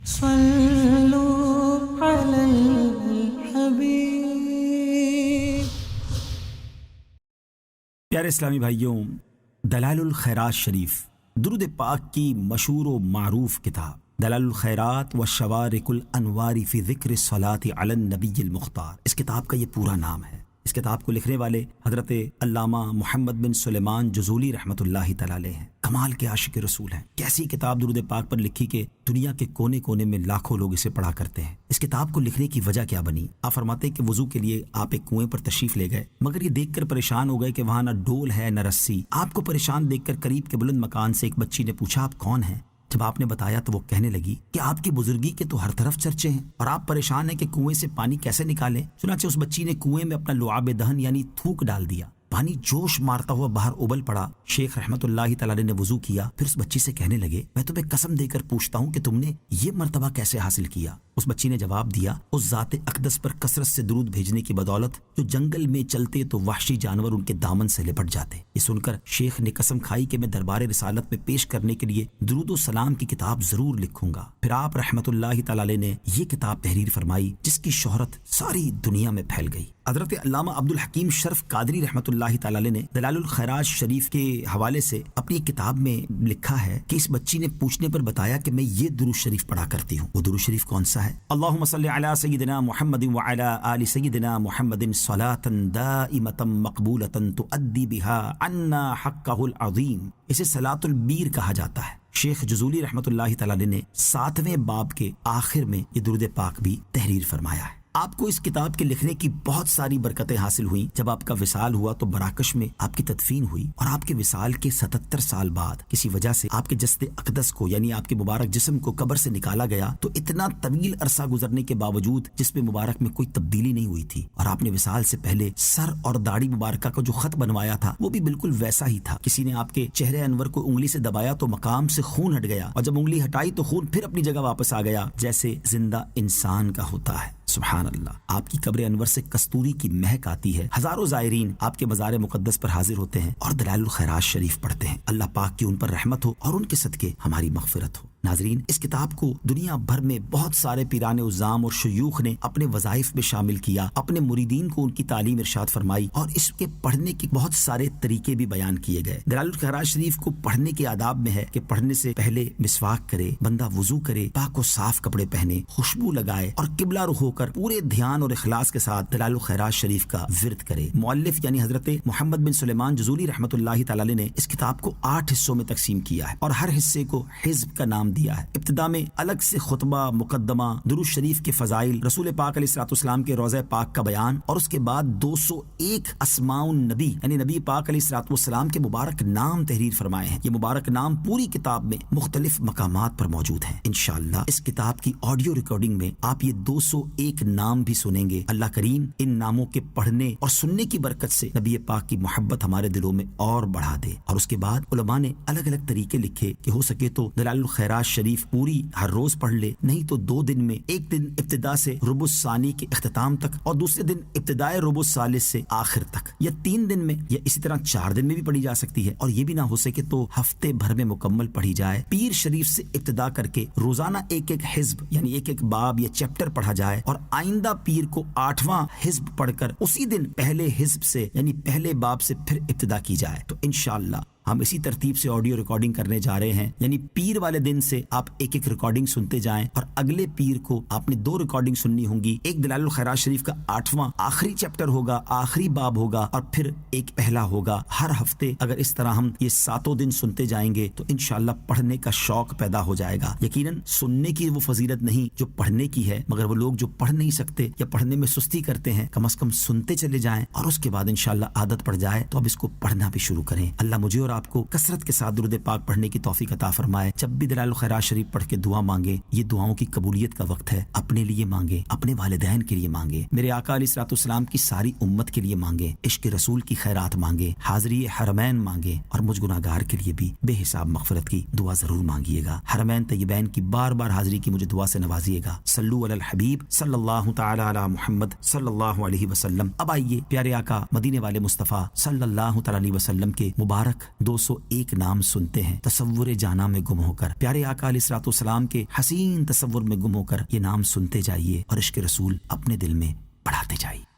صلوا علی الحبیب۔ پیارے اسلامی بھائیوں، دلائل الخیرات شریف درود پاک کی مشہور و معروف کتاب دلائل الخیرات و شوارق الانوار فی ذکر الصلاۃ علی النبی المختار، اس کتاب کا یہ پورا نام ہے۔ اس کتاب کو لکھنے والے حضرت علامہ محمد بن سلیمان جزولی رحمۃ اللہ تعالی علیہ ہیں۔ کمال کے عاشق رسول ہیں۔ کیسی کتاب درود پاک پر لکھی کہ دنیا کے کونے کونے میں لاکھوں لوگ اسے پڑھا کرتے ہیں۔ اس کتاب کو لکھنے کی وجہ کیا بنی؟ آپ فرماتے ہیں کہ وضو کے لیے آپ ایک کنویں پر تشریف لے گئے، مگر یہ دیکھ کر پریشان ہو گئے کہ وہاں نہ ڈول ہے نہ رسی۔ آپ کو پریشان دیکھ کر قریب کے بلند مکان سے ایک بچی نے پوچھا آپ کون ہیں؟ جب آپ نے بتایا تو وہ کہنے لگی کہ آپ کی بزرگی کے تو ہر طرف چرچے ہیں اور آپ پریشان ہیں کہ کنویں سے پانی کیسے نکالیں۔ چنانچہ اس بچی نے کنویں میں اپنا لعاب دہن یعنی تھوک ڈال دیا، پانی جوش مارتا ہوا باہر ابل پڑا۔ شیخ رحمت اللہ تعالی نے وضو کیا، پھر اس بچی سے کہنے لگے میں تمہیں قسم دے کر پوچھتا ہوں کہ تم نے یہ مرتبہ کیسے حاصل کیا؟ اس بچی نے جواب دیا اس ذات اقدس پر کثرت سے درود بھیجنے کی بدولت جو جنگل میں چلتے تو وحشی جانور ان کے دامن سے لپٹ جاتے۔ یہ سن کر شیخ نے قسم کھائی کہ میں دربار رسالت میں پیش کرنے کے لیے درود و سلام کی کتاب ضرور لکھوں گا۔ پھر آپ رحمت اللہ تعالی نے یہ کتاب تحریر فرمائی جس کی شہرت ساری دنیا میں پھیل گئی۔ حضرت علامہ عبد الحکیم شرف قادری رحمت اللہ تعالی نے دلائل الخیرات شریف کے حوالے سے اپنی کتاب میں لکھا ہے کہ اس بچی نے پوچھنے پر بتایا کہ میں یہ درود شریف پڑھا کرتی ہوں۔ وہ درود شریف کون سا ہے؟ اللہم صلی علی سیدنا محمد وعلی آل سیدنا محمد صلاۃ دائمۃ مقبولۃ تؤدی بہا عنا حقہ العظیم۔ اسے صلاۃ البیر کہا جاتا ہے۔ شیخ جزولی رحمت اللہ تعالی نے 7ویں باب کے آخر میں یہ درود پاک بھی تحریر فرمایا ہے۔ آپ کو اس کتاب کے لکھنے کی بہت ساری برکتیں حاصل ہوئیں۔ جب آپ کا وصال ہوا تو مراکش میں آپ کی تدفین ہوئی اور آپ کے وصال کے 77 سال بعد کسی وجہ سے آپ کے جسد اقدس کو یعنی آپ کے مبارک جسم کو قبر سے نکالا گیا تو اتنا طویل عرصہ گزرنے کے باوجود جسم مبارک میں کوئی تبدیلی نہیں ہوئی تھی اور آپ نے وصال سے پہلے سر اور داڑھی مبارکہ کا جو خط بنوایا تھا وہ بھی بالکل ویسا ہی تھا۔ کسی نے آپ کے چہرے انور کو انگلی سے دبایا تو مقام سے خون ہٹ گیا اور جب انگلی ہٹائی تو خون پھر اپنی جگہ واپس آ گیا جیسے زندہ انسان کا ہوتا ہے۔ سبحان اللہ۔ آپ کی قبر انور سے کستوری کی مہک آتی ہے۔ ہزاروں زائرین آپ کے مزار مقدس پر حاضر ہوتے ہیں اور دلائل الخیرات شریف پڑھتے ہیں۔ اللہ پاک کی ان پر رحمت ہو اور ان کے صدقے ہماری مغفرت ہو۔ ناظرین، اس کتاب کو دنیا بھر میں بہت سارے پیران عظام اور شیوخ نے اپنے وظائف میں شامل کیا، اپنے مریدین کو ان کی تعلیم ارشاد فرمائی اور اس کے پڑھنے کے بہت سارے طریقے بھی بیان کیے گئے۔ دلائل الخیرات شریف کو پڑھنے کے آداب میں ہے کہ پڑھنے سے پہلے مسواک کرے، بندہ وضو کرے، پاک و صاف کپڑے پہنے، خوشبو لگائے اور قبلہ رخ ہو کر پورے دھیان اور اخلاص کے ساتھ دلائل الخیرات شریف کا ورد کرے۔ مؤلف یعنی حضرت محمد بن سلیمان جزولی رحمت اللہ تعالی نے اس کتاب کو 8 حصوں میں تقسیم کیا ہے اور ہر حصے کو حزب کا نام دیا ہے۔ ابتدا میں الگ سے خطبہ، مقدمہ، درود شریف کے فضائل، رسول پاک علیہ الصلوۃ والسلام کے روضہ پاک کا بیان اور اس کے بعد 201 اسماء النبی یعنی نبی پاک علیہ الصلوۃ والسلام کے مبارک نام تحریر فرمائے ہیں۔ یہ مبارک نام پوری کتاب میں مختلف مقامات پر موجود ہیں۔ انشاءاللہ اس کتاب کی آڈیو ریکارڈنگ میں آپ یہ 201 نام بھی سنیں گے۔ اللہ کریم ان ناموں کے پڑھنے اور سننے کی برکت سے نبی پاک کی محبت ہمارے دلوں میں اور بڑھا دے۔ اور اس کے بعد علماء نے الگ الگ طریقے لکھے کہ ہو سکے تو دلائل الخیرات شریف پوری ہر روز پڑھ لے، نہیں تو 2 دن میں، ایک دن ابتدا سے ربع الثانی کے اختتام تک اور دوسرے دن ابتدائے ربع الثالث سے آخر تک، یا 3 دن میں، یا اسی طرح 4 دن میں بھی پڑھی جا سکتی ہے۔ اور یہ بھی نہ ہو سکے تو ہفتے بھر میں مکمل پڑھی جائے۔ پیر شریف سے ابتدا کر کے روزانہ ایک ایک حزب یعنی ایک ایک باب یا چیپٹر پڑھا جائے اور آئندہ پیر کو 8واں حزب پڑھ کر اسی دن پہلے حزب سے یعنی پہلے باب سے پھر ابتدا کی جائے۔ تو انشاءاللہ ہم اسی ترتیب سے آڈیو ریکارڈنگ کرنے جا رہے ہیں، یعنی پیر والے دن سے آپ ایک ایک ریکارڈنگ سنتے جائیں اور اگلے پیر کو آپ نے 2 ریکارڈنگ سننی ہوں گی۔ ایک دلائل الخیرات شریف کا 8واں آخری چیپٹر ہوگا، آخری باب ہوگا اور پھر ایک پہلا ہوگا۔ ہر ہفتے اگر اس طرح ہم یہ 7 دن سنتے جائیں گے تو انشاءاللہ پڑھنے کا شوق پیدا ہو جائے گا۔ یقیناً سننے کی وہ فضیلت نہیں جو پڑھنے کی ہے، مگر وہ لوگ جو پڑھ نہیں سکتے یا پڑھنے میں سستی کرتے ہیں کم از کم سنتے چلے جائیں اور اس کے بعد انشاءاللہ عادت پڑ جائے تو اب اس کو پڑھنا بھی شروع کریں۔ اللہ مجھے اور آپ کو کثرت کے ساتھ درود پاک پڑھنے کی توفیق عطا فرمائے۔ جب بھی دلائل الخیرات شریف پڑھ کے دعا مانگے، یہ دعاؤں کی قبولیت کا وقت ہے۔ اپنے لیے مانگے، اپنے والدین کے لیے مانگے، میرے آقا علیہ الصلوۃ والسلام کی ساری امت کے لیے مانگے، عشق رسول کی خیرات مانگے، حاضری حرمین مانگے اور مجھ گناہگار کے لیے بھی بے حساب مغفرت کی دعا ضرور مانگیے گا۔ حرمین طیبین کی بار بار حاضری کی مجھے دعا سے نوازیے گا۔ صلو علی الحبیب صلی اللہ تعالی علی محمد صلی اللہ علیہ وسلم۔ اب آئیے پیارے آقا مدینے والے مصطفیٰ صلی اللہ تعالی علیہ وسلم کے مبارک 201 نام سنتے ہیں تصور جانا میں گم ہو کر، پیارے آقا علیہ الصلوۃ والسلام کے حسین تصور میں گم ہو کر یہ نام سنتے جائیے اور عشق رسول اپنے دل میں بڑھاتے جائیے۔